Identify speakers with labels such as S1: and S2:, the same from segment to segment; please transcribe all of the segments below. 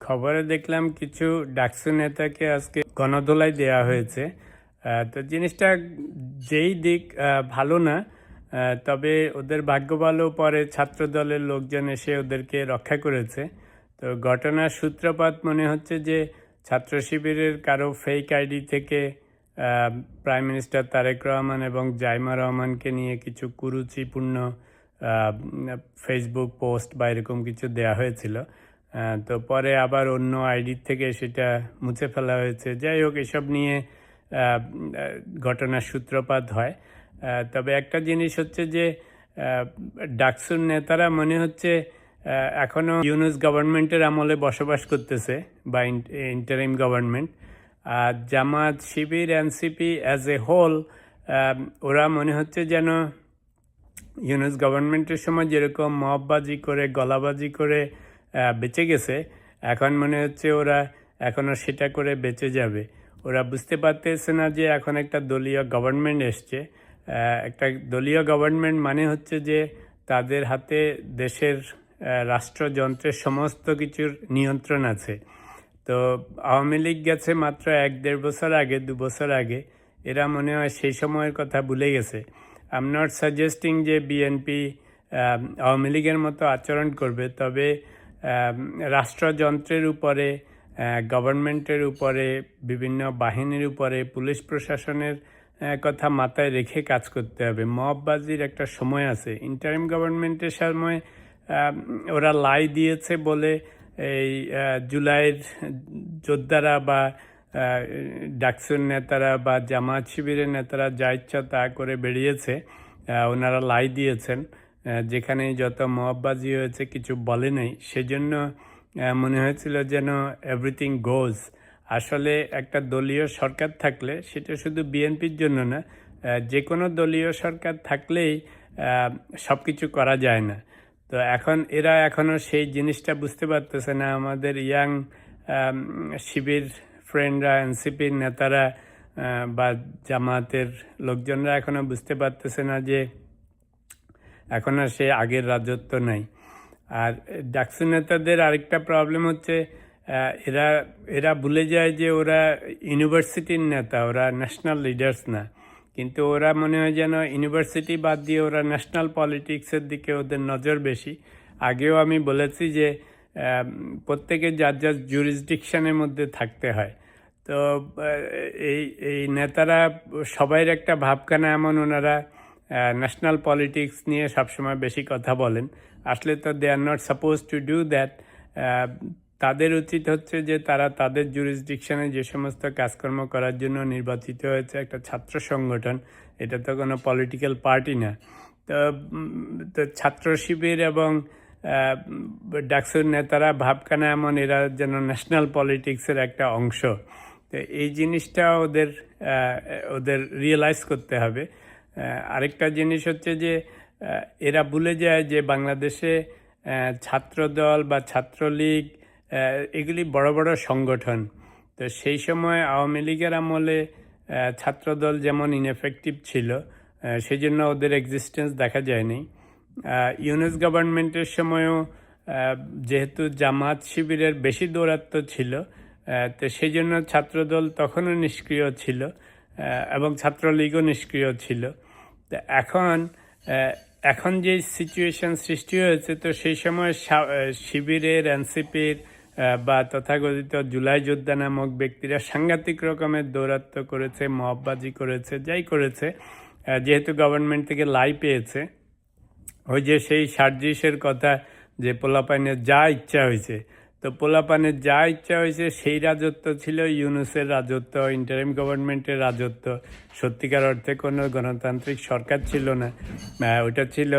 S1: খবরে দেখলাম কিছু ডাকসু নেতাকে আজকে গণধোলাই দেয়া হয়েছে। তো জিনিসটা যেই দিক ভালো না, তবে ওদের ভাগ্য ভালো, পরে ছাত্র দলের লোকজন এসে ওদেরকে রক্ষা করেছে। তো ঘটনার সূত্রপাত মনে হচ্ছে যে ছাত্র শিবিরের কারো ফেক আইডি থেকে প্রাইম মিনিস্টার তারেক রহমান এবং জাইমা রহমানকে নিয়ে কিছু কুরুচিপূর্ণ ফেসবুক পোস্ট বা এরকম কিছু দেয়া হয়েছিল। তো পরে আবার অন্য আইডি থেকে সেটা মুছে ফেলা হয়েছে। যাই হোক, এসব নিয়ে ঘটনার সূত্রপাত হয়। তবে একটা জিনিস হচ্ছে যে ডাকসুর নেতারা মনে হচ্ছে এখনও ইউনুস গভর্নমেন্টের আমলে বসবাস করতেছে, বা ইন্টারিম গভর্নমেন্ট। আর Jamaat, Shibir, NCP as a whole, ওরা মনে হচ্ছে যেন ইউনুস গভর্নমেন্টের সময় যেরকম মববাজি করে, গলাবাজি করে বেঁচে গেছে, এখন মনে হচ্ছে ওরা এখনও সেটা করে বেঁচে যাবে। ওরা বুঝতে পারতেছে না যে এখন একটা দলীয় গভর্নমেন্ট এসছে। একটা দলীয় গভর্নমেন্ট মানে হচ্ছে যে তাদের হাতে দেশের রাষ্ট্রযন্ত্রের সমস্ত কিছুর নিয়ন্ত্রণ আছে। তো আওয়ামী লীগ গেছে মাত্র 1-1.5 বছর আগে, 2 বছর আগে। এরা মনে হয় সেই সময়ের কথা ভুলে গেছে। আই এম নট সাজেস্টিং যে বিএনপি আওয়ামী লীগের মতো আচরণ করবে, তবে রাষ্ট্রযন্ত্রের উপরে, গভর্নমেন্টের উপরে, বিভিন্ন বাহিনীর উপরে, পুলিশ প্রশাসনের কথা মাথায় রেখে কাজ করতে হবে। মববাজির একটা সময় আছে। ইন্টারিম গভর্নমেন্টের সময় ওরা লাই দিয়েছে বলে এই জুলাইয়ের যোদ্ধারা বা ডাকসুর নেতারা বা জামাত শিবিরের নেতারা যা ইচ্ছা তা করে বেরিয়েছে। ওনারা লাই দিয়েছেন, যেখানে যত মববাজি হয়েছে কিছু বলে নাই। সেজন্য মনে হয়েছিল যেন এভরিথিং গোজ। আসলে একটা দলীয় সরকার থাকলে, সেটা শুধু বিএনপির জন্য না, যে কোনো দলীয় সরকার থাকলেই সব কিছু করা যায় না। তো এখন এরা এখনও সেই জিনিসটা বুঝতে পারতেছে না। আমাদের ইয়াং শিবির ফ্রেন্ডরা, এনসিপির নেতারা বা জামাতের লোকজনরা এখনও বুঝতে পারতেছে না যে এখন আর সে আগের রাজত্ব নাই। আর ডাকসু নেতাদের আরেকটা প্রবলেম হচ্ছে এরা ভুলে যায় যে ওরা ইউনিভার্সিটির নেতা, ওরা ন্যাশনাল লিডার্স না। কিন্তু ওরা মনে হয় যেন ইউনিভার্সিটি বাদ দিয়ে ওরা ন্যাশনাল পলিটিক্সের দিকে ওদের নজর বেশি। আগেও আমি বলেছি যে প্রত্যেকে যার যার জুরিসডিকশনের মধ্যে থাকতে হয়। তো এই নেতারা সবাইয়ের একটা ভাবখানা এমন, ওনারা ন্যাশনাল পলিটিক্স নিয়ে সবসময় বেশি কথা বলেন। আসলে তো they are not supposed to do that. তাদের উচিত হচ্ছে যে তারা তাদের জুরিসডিকশনে যে সমস্ত কাজকর্ম করার জন্য নির্বাচিত হয়েছে একটা ছাত্র সংগঠন, এটা তো কোনো পলিটিক্যাল পার্টি না। তো ছাত্র শিবির এবং ডাকসুর নেতারা ভাবখানা এমন, এরা যেন ন্যাশনাল পলিটিক্সের একটা অংশ। তো এই জিনিসটা ওদের রিয়েলাইজ করতে হবে। আরেকটা জিনিস হচ্ছে যে এরা ভুলে যায় যে বাংলাদেশে ছাত্রদল বা ছাত্রলীগ এগুলি বড় বড় সংগঠন। তো সেই সময় আওয়ামী লীগের আমলে ছাত্রদল যেমন ইনএফেক্টিভ ছিল, সেই জন্য ওদের এক্সিস্টেন্স দেখা যায়নি। ইউনুস গভর্নমেন্টের সময়ও যেহেতু জামাত শিবিরের বেশি দৌরাত্ম্য ছিল, তো সেই জন্য ছাত্রদল তখনও নিষ্ক্রিয় ছিল এবং ছাত্রলীগও নিষ্ক্রিয় ছিল। তো এখন যে সিচুয়েশন সৃষ্টি হয়েছে, তো সেই সময় শিবিরের, এনসিপির বা তথাকথিত জুলাই যোদ্ধা নামক ব্যক্তিরা সাংঘাতিক রকমের দৌরাত্ম্য করেছে, মববাজি করেছে, যাই করেছে। যেহেতু গভর্নমেন্ট থেকে লাই পেয়েছে, ওই যে সেই সার্জিসের কথা যে পোলাপানের যা ইচ্ছা হয়েছে, তো পোলাপানের যা ইচ্ছা হয়েছে সেই রাজত্ব ছিল ইউনুসের রাজত্ব, ইন্টারিম গভর্নমেন্টের রাজত্ব। সত্যিকার অর্থে কোনো গণতান্ত্রিক সরকার ছিল না, ওটা ছিল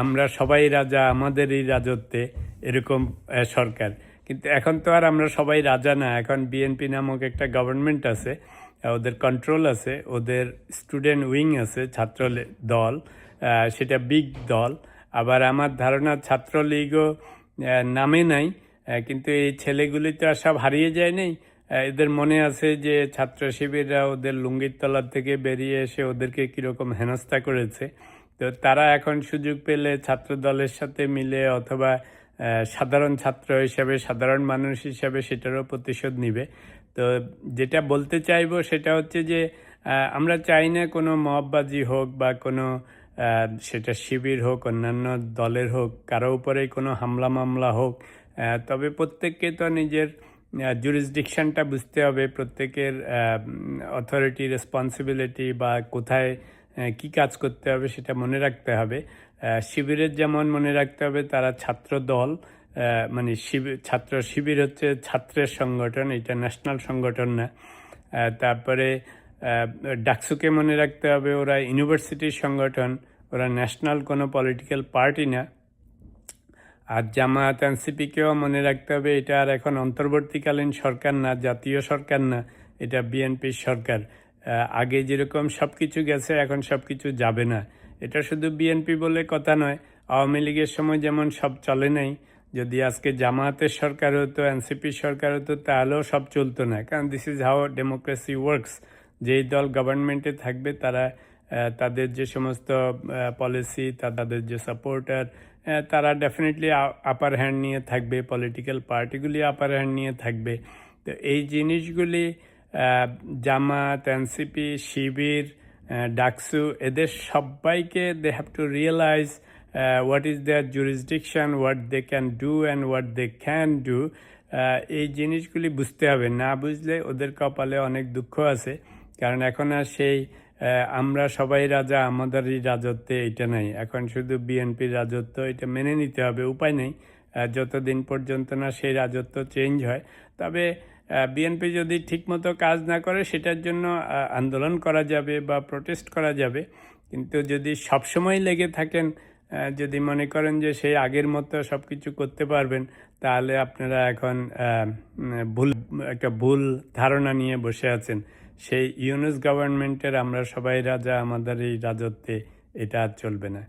S1: আমরা সবাই রাজা, আমাদের এই রাজত্বে, এরকম সরকার। কিন্তু এখন তো আর আমরা সবাই রাজা না। এখন বিএনপি নামক একটা গভর্নমেন্ট আছে, ওদের কন্ট্রোল আছে, ওদের স্টুডেন্ট উইং আছে, ছাত্র দল, সেটা বিগ দল। আবার আমার ধারণা ছাত্রলীগও নামে নাই, কিন্তু এই ছেলেগুলি তো আর সব হারিয়ে যায় নাই। এদের মনে আছে যে ছাত্র শিবিররা ওদের লুঙ্গির তলার থেকে বেরিয়ে এসে ওদেরকে কীরকম হেনস্থা করেছে। তো তারা এখন সুযোগ পেলে ছাত্র দলের সাথে মিলে অথবা সাধারণ ছাত্র হিসাবে, সাধারণ মানুষ হিসাবে সেটারও প্রতিশোধ নিবে। তো যেটা বলতে চাইবো সেটা হচ্ছে যে আমরা চাই না কোনো মববাজি হোক বা কোনো সেটা শিবির হোক, অন্যান্য দলের হোক, কারো উপরেই কোনো হামলা মামলা হোক। তবে প্রত্যেককে তো নিজের জুরিসডিকশনটা বুঝতে হবে, প্রত্যেকের অথরিটি রেসপন্সিবিলিটি বা কোথায় কি কাজ করতে হবে সেটা মনে রাখতে হবে। শিবিরের যেমন মনে রাখতে হবে তারা ছাত্র দল, মানে ছাত্র শিবির হচ্ছে ছাত্রের সংগঠন, এটা ন্যাশনাল সংগঠন না। তারপরে ডাকসুকে মনে রাখতে হবে ওরা ইউনিভার্সিটির সংগঠন, ওরা ন্যাশনাল কোনো পলিটিক্যাল পার্টি না। আর জামায়াত এনসিপিকেও মনে রাখতে হবে এটা আর এখন অন্তর্বর্তীকালীন সরকার না, জাতীয় সরকার না, এটা বিএনপির সরকার। আগে যেরকম সব কিছু গেছে এখন সব কিছু যাবে না। এটা শুধু বিএনপি বলে কথা নয়, আওয়ামী লীগের সময় যেমন সব চলে নাই, যদি আজকে জামায়াতের সরকার হতো, এনসিপির সরকার হতো, তাহলেও সব চলতো না। কারণ this is how democracy works. যেই দল গভর্নমেন্টে থাকবে তারা তাদের যে সমস্ত পলিসি, তাদের যে সাপোর্টার, তারা ডেফিনেটলি আপার হ্যান্ড নিয়ে থাকবে, পলিটিক্যাল পার্টিগুলি আপার হ্যান্ড নিয়ে থাকবে। তো এই জিনিসগুলি জামাত, এনসিপি, শিবির, ডাকসু, এদের সবাইকে they have to realise what is their jurisdiction, what they can do and what they can do. এই জিনিসগুলি বুঝতে হবে, না বুঝলে ওদের কপালে অনেক দুঃখ আছে। কারণ এখন আর সেই আমরা সবাই রাজা আমাদেরই রাজত্বে এটা নাই, এখন শুধু বিএনপির রাজত্ব, এটা মেনে নিতে হবে, উপায় নেই যতদিন পর্যন্ত না সেই রাজত্ব চেঞ্জ হয়। তবে বিএনপি যদি ঠিকমতো কাজ না করে সেটার জন্য আন্দোলন করা যাবে বা প্রোটেস্ট করা যাবে, কিন্তু যদি সবসময় লেগে থাকেন, যদি মনে করেন যে সেই আগের মতো সব কিছু করতে পারবেন, তাহলে আপনারা এখন একটা ভুল ধারণা নিয়ে বসে আছেন। সেই ইউনুস গভর্নমেন্টের আমরা সবাই রাজা আমাদের এই রাজত্বে, এটা আর চলবে না।